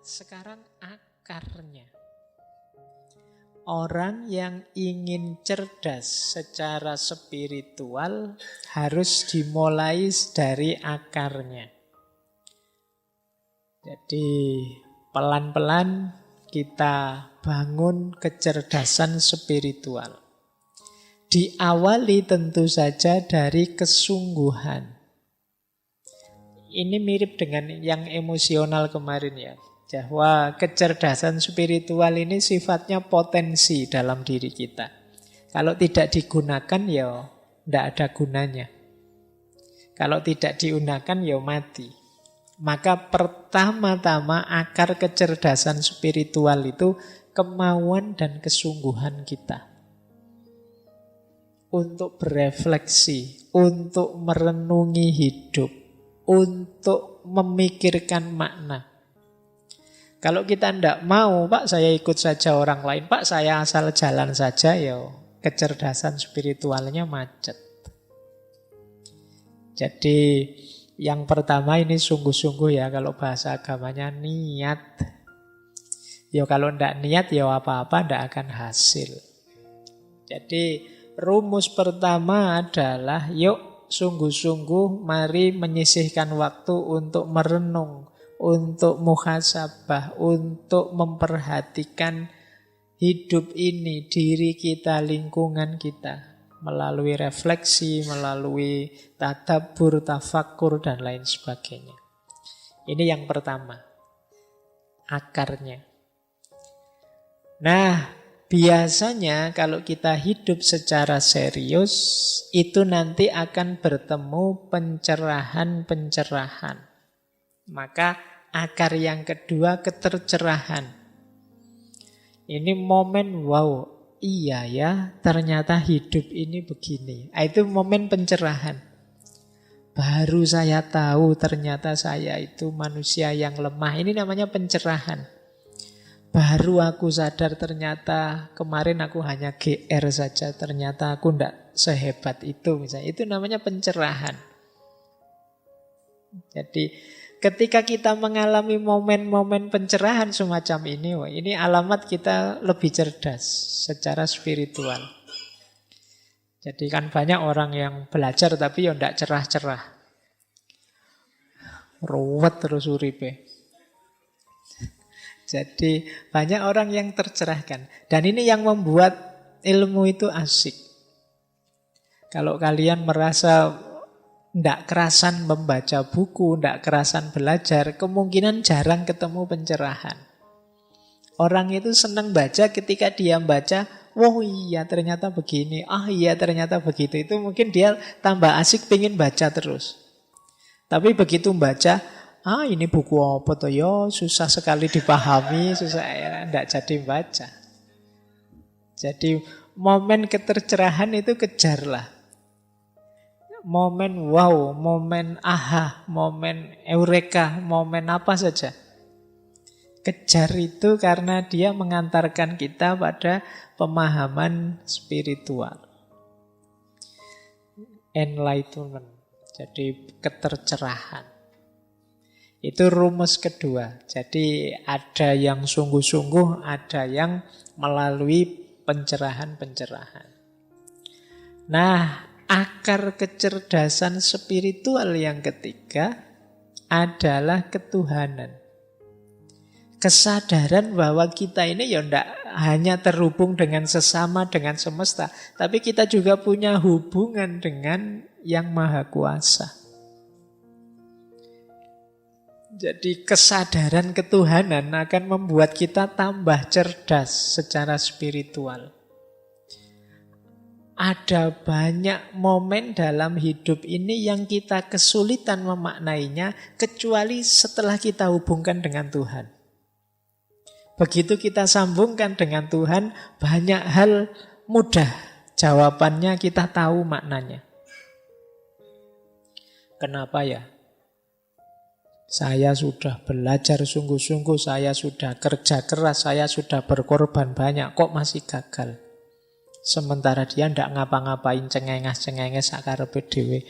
sekarang akarnya. Orang yang ingin cerdas secara spiritual harus dimulai dari akarnya. Jadi pelan-pelan kita bangun kecerdasan spiritual. Diawali tentu saja dari kesungguhan. Ini mirip dengan yang emosional kemarin ya. Bahwa kecerdasan spiritual ini sifatnya potensi dalam diri kita. Kalau tidak digunakan ya tidak ada gunanya. Kalau tidak digunakan ya mati. Maka pertama-tama akar kecerdasan spiritual itu kemauan dan kesungguhan kita. Untuk berefleksi, untuk merenungi hidup, untuk memikirkan makna. Kalau kita tidak mau, Pak saya ikut saja orang lain, Pak saya asal jalan saja, ya kecerdasan spiritualnya macet. Jadi yang pertama ini sungguh-sungguh ya, kalau bahasa agamanya niat. Ya kalau tidak niat ya apa-apa tidak akan hasil. Jadi rumus pertama adalah yuk sungguh-sungguh mari menyisihkan waktu untuk merenung, untuk muhasabah, untuk memperhatikan hidup ini, diri kita, lingkungan kita. Melalui refleksi, melalui tadabbur, tafakkur, dan lain sebagainya. Ini yang pertama, akarnya. Nah, biasanya kalau kita hidup secara serius, itu nanti akan bertemu pencerahan-pencerahan. Maka akar yang kedua, ketercerahan. Ini momen, wow, iya ya, ternyata hidup ini begini. Itu momen pencerahan. Baru saya tahu ternyata saya itu manusia yang lemah. Ini namanya pencerahan. Baru aku sadar ternyata kemarin aku hanya GR saja. Ternyata aku tidak sehebat itu misalnya. Itu namanya pencerahan. Jadi ketika kita mengalami momen-momen pencerahan semacam ini, wah, ini alamat kita lebih cerdas secara spiritual. Jadi kan banyak orang yang belajar tapi ya tidak cerah-cerah. Ruwet terus uripe. Jadi banyak orang yang tercerahkan. Dan ini yang membuat ilmu itu asik. Kalau kalian merasa tidak kerasan membaca buku, tidak kerasan belajar, kemungkinan jarang ketemu pencerahan. Orang itu senang baca ketika dia baca, oh iya ternyata begini, ah iya ternyata begitu. Itu mungkin dia tambah asik pengen baca terus. Tapi begitu baca, ah ini buku apa toh ya, susah sekali dipahami, susah ya, tidak jadi baca. Jadi momen ketercerahan itu kejarlah. Momen wow, momen aha, momen eureka, momen apa saja. Kejar itu karena dia mengantarkan kita pada pemahaman spiritual. Enlightenment, jadi ketercerahan. Itu rumus kedua. Jadi ada yang sungguh-sungguh, ada yang melalui pencerahan-pencerahan. Nah, akar kecerdasan spiritual yang ketiga adalah ketuhanan. Kesadaran bahwa kita ini ya tidak hanya terhubung dengan sesama, dengan semesta, tapi kita juga punya hubungan dengan Yang Maha Kuasa. Jadi kesadaran ketuhanan akan membuat kita tambah cerdas secara spiritual. Ada banyak momen dalam hidup ini yang kita kesulitan memaknainya kecuali setelah kita hubungkan dengan Tuhan. Begitu kita sambungkan dengan Tuhan, banyak hal mudah jawabannya, kita tahu maknanya. Kenapa ya? Saya sudah belajar sungguh-sungguh, saya sudah kerja keras, saya sudah berkorban banyak, kok masih gagal? Sementara dia tidak ngapa-ngapain, cengenges-cengenges sakarepe dhewe.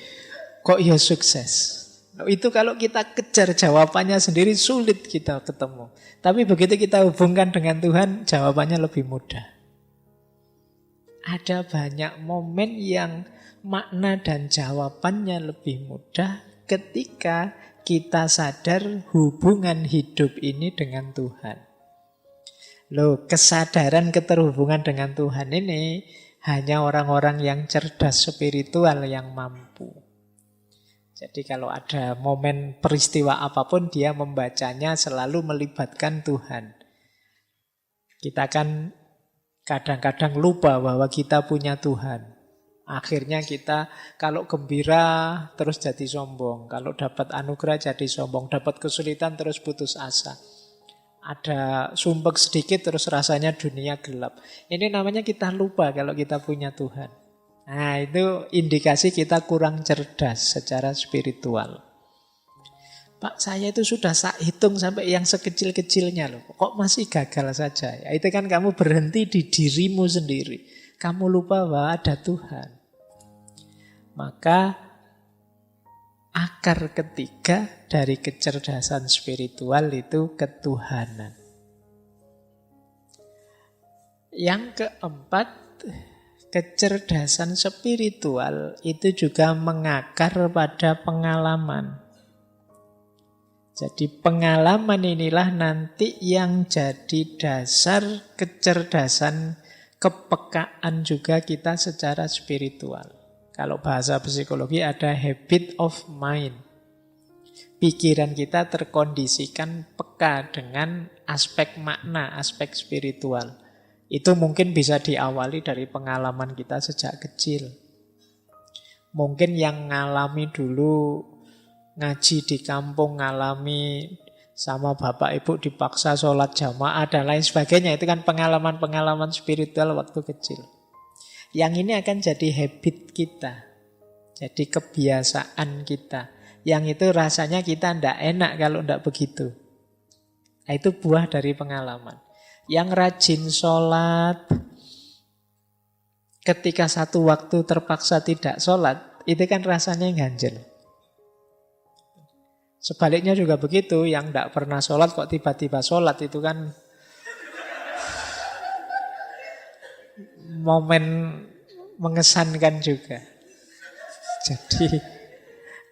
Kok ya sukses? Itu kalau kita kejar jawabannya sendiri sulit kita ketemu. Tapi begitu kita hubungkan dengan Tuhan, jawabannya lebih mudah. Ada banyak momen yang makna dan jawabannya lebih mudah ketika kita sadar hubungan hidup ini dengan Tuhan. Loh, kesadaran keterhubungan dengan Tuhan ini hanya orang-orang yang cerdas spiritual yang mampu. Jadi kalau ada momen peristiwa apapun, dia membacanya selalu melibatkan Tuhan. Kita kan kadang-kadang lupa bahwa kita punya Tuhan. Akhirnya kita kalau gembira terus jadi sombong. Kalau dapat anugerah jadi sombong. Dapat kesulitan terus putus asa. Ada sumpek sedikit terus rasanya dunia gelap. Ini namanya kita lupa kalau kita punya Tuhan. Nah, itu indikasi kita kurang cerdas secara spiritual. Pak, saya itu sudah hitung sampai yang sekecil-kecilnya loh. Kok masih gagal saja? Ya, itu kan kamu berhenti di dirimu sendiri. Kamu lupa bahwa ada Tuhan. Maka akar ketiga dari kecerdasan spiritual itu ketuhanan. Yang keempat, kecerdasan spiritual itu juga mengakar pada pengalaman. Jadi pengalaman inilah nanti yang jadi dasar kecerdasan, kepekaan juga kita secara spiritual. Kalau bahasa psikologi ada habit of mind. Pikiran kita terkondisikan peka dengan aspek makna, aspek spiritual. Itu mungkin bisa diawali dari pengalaman kita sejak kecil. Mungkin yang ngalami dulu ngaji di kampung, ngalami sama bapak ibu dipaksa sholat jamaah dan lain sebagainya. Itu kan pengalaman-pengalaman spiritual waktu kecil. Yang ini akan jadi habit kita. Jadi kebiasaan kita. Yang itu rasanya kita tidak enak kalau tidak begitu. Nah, itu buah dari pengalaman. Yang rajin sholat, ketika satu waktu terpaksa tidak sholat, itu kan rasanya ganjel. Sebaliknya juga begitu, yang tidak pernah sholat kok tiba-tiba sholat, itu kan momen mengesankan juga. Jadi,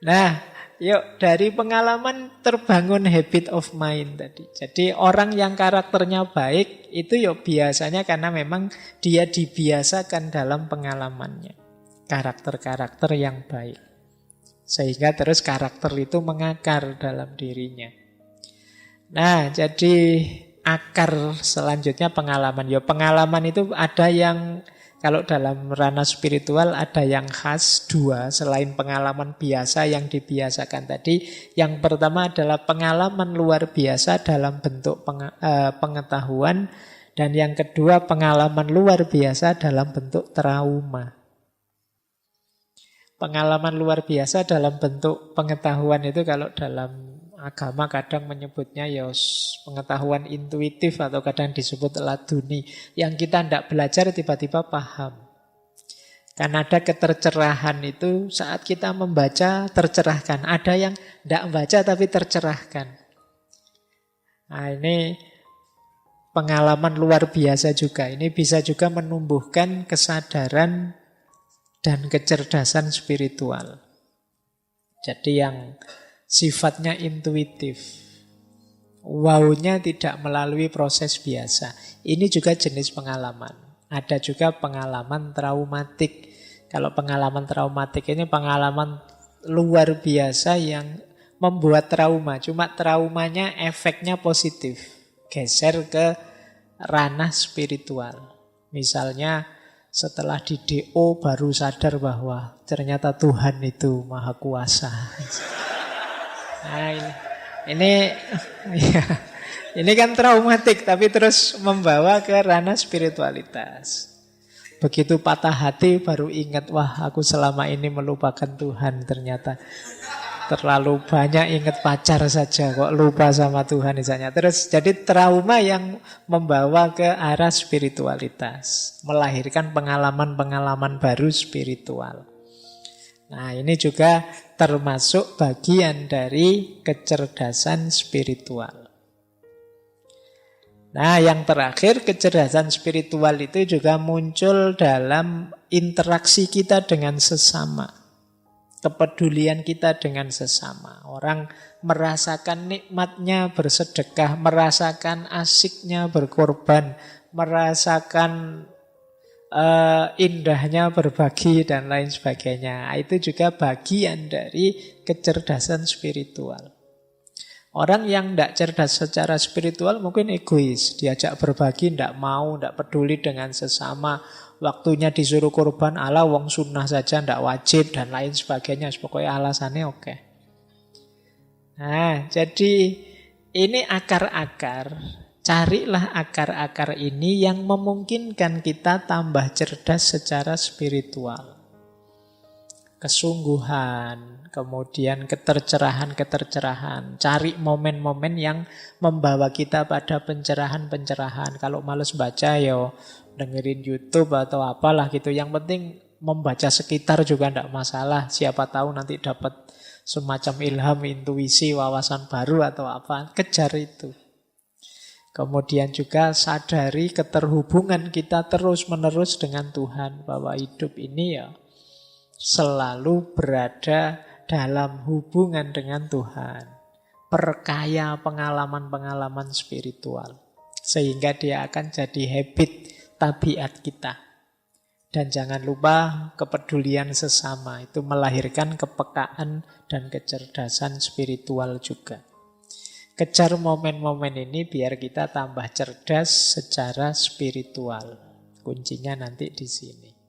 nah, yuk dari pengalaman terbangun habit of mind tadi. Jadi orang yang karakternya baik itu yuk biasanya karena memang dia dibiasakan dalam pengalamannya. Karakter-karakter yang baik. Sehingga terus karakter itu mengakar dalam dirinya. Nah, jadi akar selanjutnya pengalaman. Ya, pengalaman itu ada yang, kalau dalam ranah spiritual ada yang khas dua selain pengalaman biasa yang dibiasakan tadi. Yang pertama adalah pengalaman luar biasa dalam bentuk pengetahuan. Dan yang kedua pengalaman luar biasa dalam bentuk trauma. Pengalaman luar biasa dalam bentuk pengetahuan itu kalau dalam agama kadang menyebutnya ya pengetahuan intuitif atau kadang disebut laduni. Yang kita tidak belajar tiba-tiba paham. Karena ada ketercerahan itu saat kita membaca tercerahkan. Ada yang tidak membaca tapi tercerahkan. Nah, ini pengalaman luar biasa juga. Ini bisa juga menumbuhkan kesadaran dan kecerdasan spiritual. Jadi yang sifatnya intuitif. Wow-nya tidak melalui proses biasa. Ini juga jenis pengalaman. Ada juga pengalaman traumatik. Kalau pengalaman traumatik ini pengalaman luar biasa yang membuat trauma. Cuma traumanya efeknya positif. Geser ke ranah spiritual. Misalnya setelah di DO baru sadar bahwa ternyata Tuhan itu maha kuasa. Nah, ini kan traumatik tapi terus membawa ke ranah spiritualitas. Begitu patah hati baru ingat, wah aku selama ini melupakan Tuhan ternyata. Terlalu banyak ingat pacar saja kok lupa sama Tuhan misalnya. Terus jadi trauma yang membawa ke arah spiritualitas. Melahirkan pengalaman-pengalaman baru spiritual. Nah, ini juga termasuk bagian dari kecerdasan spiritual. Nah, yang terakhir, kecerdasan spiritual itu juga muncul dalam interaksi kita dengan sesama. Kepedulian kita dengan sesama. Orang merasakan nikmatnya bersedekah, merasakan asiknya berkorban, merasakan indahnya berbagi dan lain sebagainya. Itu juga bagian dari kecerdasan spiritual. Orang yang tidak cerdas secara spiritual mungkin egois. Diajak berbagi, tidak mau, tidak peduli dengan sesama. Waktunya disuruh kurban, ala wong sunnah saja, tidak wajib, dan lain sebagainya. Pokoknya alasannya oke. Nah, jadi ini akar-akar. Carilah akar-akar ini yang memungkinkan kita tambah cerdas secara spiritual. Kesungguhan, kemudian ketercerahan-ketercerahan. Cari momen-momen yang membawa kita pada pencerahan-pencerahan. Kalau males baca, ya dengerin YouTube atau apalah gitu. Yang penting membaca sekitar juga tidak masalah. Siapa tahu nanti dapat semacam ilham, intuisi, wawasan baru atau apa. Kejar itu. Kemudian juga sadari keterhubungan kita terus-menerus dengan Tuhan. Bahwa hidup ini ya selalu berada dalam hubungan dengan Tuhan. Perkaya pengalaman-pengalaman spiritual. Sehingga dia akan jadi habit, tabiat kita. Dan jangan lupa kepedulian sesama. Itu melahirkan kepekaan dan kecerdasan spiritual juga. Kejar momen-momen ini biar kita tambah cerdas secara spiritual. Kuncinya nanti di sini.